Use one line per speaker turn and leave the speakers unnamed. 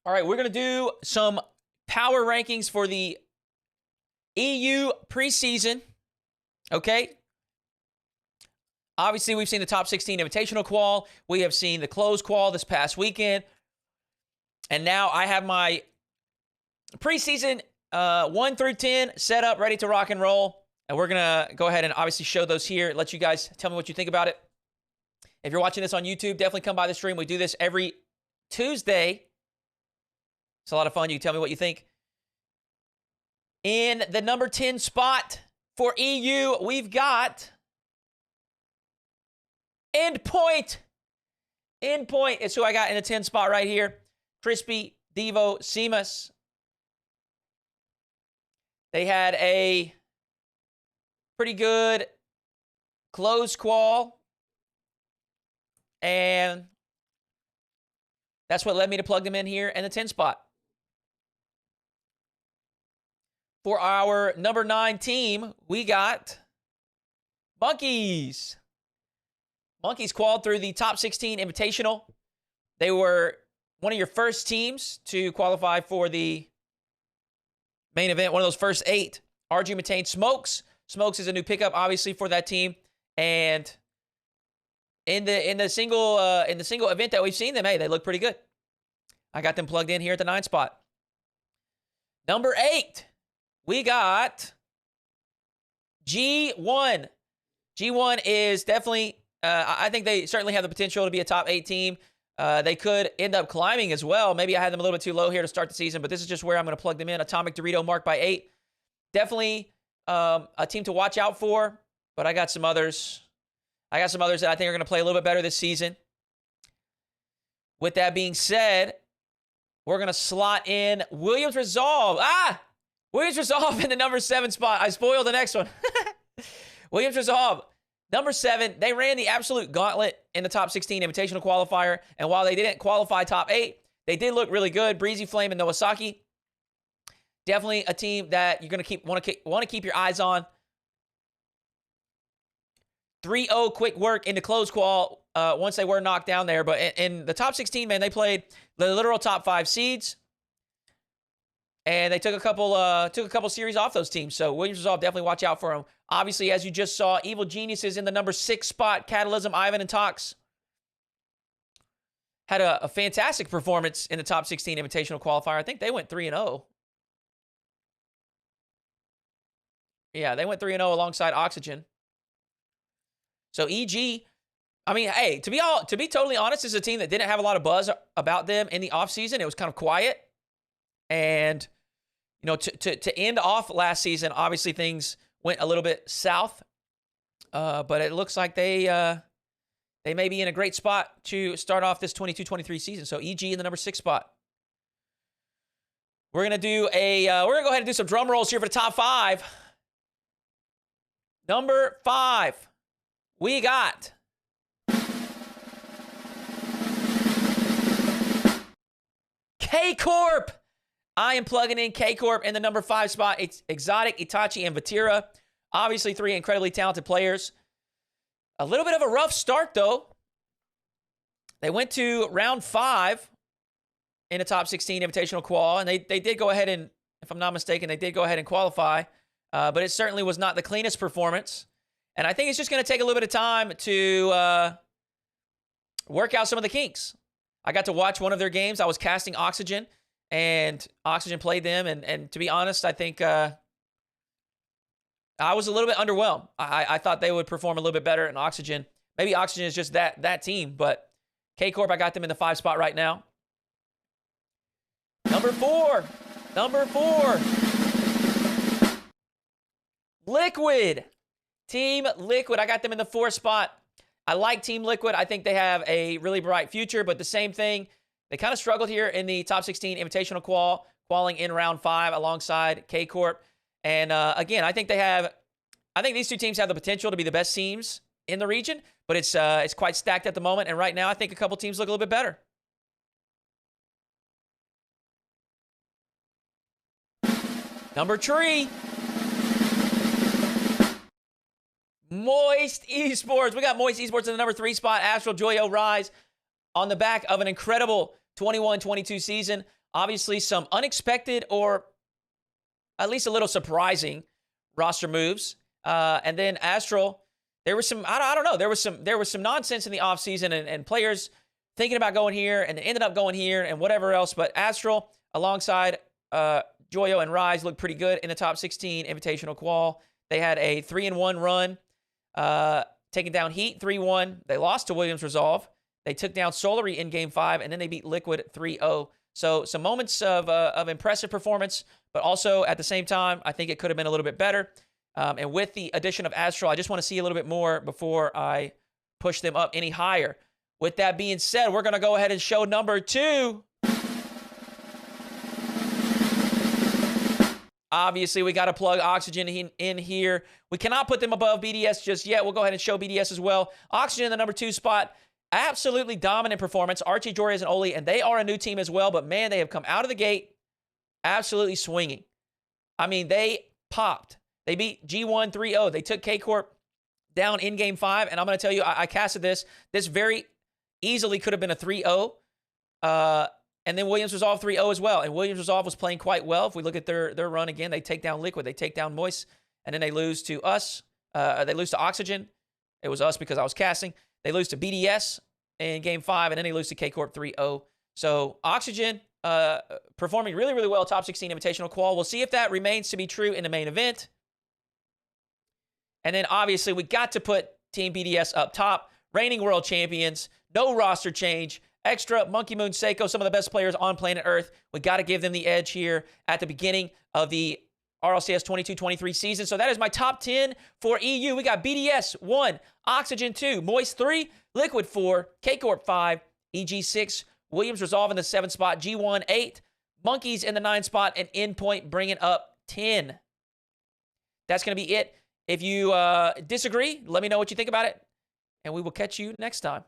All right, we're going to do some power rankings for the EU preseason. Okay. Obviously, we've seen the top 16 invitational qual. We have seen the closed qual this past weekend. And now I have my preseason 1 through 10 set up, ready to rock and roll. And we're going to go ahead and obviously show those here. Let you guys tell me what you think about it. If you're watching this on YouTube, definitely come by the stream. We do this every Tuesday. It's a lot of fun. You can tell me what you think. In the number 10 spot for EU, we've got Endpoint. Endpoint is who I got in the 10 spot right here. Crispy Devo Seamus. They had a pretty good closed qual. And that's what led me to plug them in here in the 10 spot. For our number 9 team, we got Monkeys. Monkeys qualified through the top 16 invitational. They were one of your first teams to qualify for the main event, one of those first 8. RG maintained Smokes. Smokes is a new pickup, obviously, for that team. And in the single event that we've seen them, hey, they look pretty good. I got them plugged in here at the 9 spot. Number 8. We got G1. G1 is definitely, I think they certainly have the potential to be a top 8 team. They could end up climbing as well. Maybe I had them a little bit too low here to start the season, but this is just where I'm going to plug them in. Atomic Dorito marked by 8. Definitely a team to watch out for, but I got some others. I got some others that I think are going to play a little bit better this season. With that being said, we're going to slot in Williams Resolve. Williams Resolve in the number 7 spot. I spoiled the next one. Williams Resolve, number 7. They ran the absolute gauntlet in the top 16 invitational qualifier. And while they didn't qualify top 8, they did look really good. Breezy Flame and Nowasaki. Definitely a team that you're going to want to keep your eyes on. 3-0 quick work in the close qual once they were knocked down there. But in the top 16, man, they played the literal top 5 seeds. And they took a couple series off those teams. So Williams Resolve, definitely watch out for them. Obviously, as you just saw, Evil Geniuses in the number 6 spot. Catalysm, Ivan, and Tox had a fantastic performance in the top 16 invitational qualifier. I think they went 3-0. Yeah, they went 3-0 alongside Oxygen. So EG, I mean, hey, to be totally honest, this is a team that didn't have a lot of buzz about them in the offseason. It was kind of quiet. And, you know, to end off last season, obviously things went a little bit south. But it looks like they may be in a great spot to start off this 22-23 season. So EG in the number 6 spot. We're gonna go ahead and do some drum rolls here for the top 5. Number 5, we got K-Corp. I am plugging in K-Corp in the number 5 spot. It's Exotic, Itachi, and Vatira. Obviously, 3 incredibly talented players. A little bit of a rough start, though. They went to round 5 in the top 16 invitational qual, and they did go ahead and, if I'm not mistaken, they did go ahead and qualify. But it certainly was not the cleanest performance. And I think it's just going to take a little bit of time to work out some of the kinks. I got to watch one of their games. I was casting Oxygen, and Oxygen played them. And to be honest, I think I was a little bit underwhelmed. I thought they would perform a little bit better in Oxygen. Maybe Oxygen is just that team. But K-Corp, I got them in the 5 spot right now. Number 4. Liquid. Team Liquid. I got them in the 4 spot. I like Team Liquid. I think they have a really bright future, but the same thing. They kind of struggled here in the top 16 invitational qualling in round 5 alongside K-Corp. And again, I think these 2 teams have the potential to be the best teams in the region, but it's quite stacked at the moment. And right now, I think a couple teams look a little bit better. Number 3. Moist Esports. We got Moist Esports in the number 3 spot. Astral Joyo Rise on the back of an incredible 21-22 season. Obviously, some unexpected or at least a little surprising roster moves. And then Astral, there was some, I don't know, there was some nonsense in the offseason and players thinking about going here and ended up going here and whatever else. But Astral, alongside Joyo and Rise, looked pretty good in the top 16 Invitational Qual. They had a 3-1 run, taking down Heat 3-1. They lost to Williams Resolve. They took down Solary in Game 5, and then they beat Liquid 3-0. So some moments of impressive performance, but also at the same time, I think it could have been a little bit better. And with the addition of Astral, I just want to see a little bit more before I push them up any higher. With that being said, we're going to go ahead and show number 2. Obviously, we got to plug Oxygen in here. We cannot put them above BDS just yet. We'll go ahead and show BDS as well. Oxygen in the number 2 spot. Absolutely dominant performance. Archie, Jorias, and Oli, and they are a new team as well. But, man, they have come out of the gate absolutely swinging. I mean, they popped. They beat G1 3-0. They took K-Corp down in Game 5. And I'm going to tell you, I casted this. This very easily could have been a 3-0. And then Williams Resolve 3-0 as well. And Williams Resolve was playing quite well. If we look at their run again, they take down Liquid. They take down Moist. And then they lose to us. They lose to Oxygen. It was us because I was casting. They lose to BDS in Game 5. And then they lose to K-Corp 3-0. So Oxygen performing really, really well. Top 16 Invitational Qual. We'll see if that remains to be true in the main event. And then obviously we got to put Team BDS up top. Reigning world champions. No roster change. Extra, Monkey Moon, Seiko, some of the best players on planet Earth. We got to give them the edge here at the beginning of the RLCS 22-23 season. So that is my top 10 for EU. We got BDS 1, Oxygen 2, Moist 3, Liquid 4, K-Corp 5, EG 6, Williams Resolve in the 7th spot, G1 8, Monkeys in the 9th spot, and Endpoint bringing up 10. That's going to be it. If you disagree, let me know what you think about it, and we will catch you next time.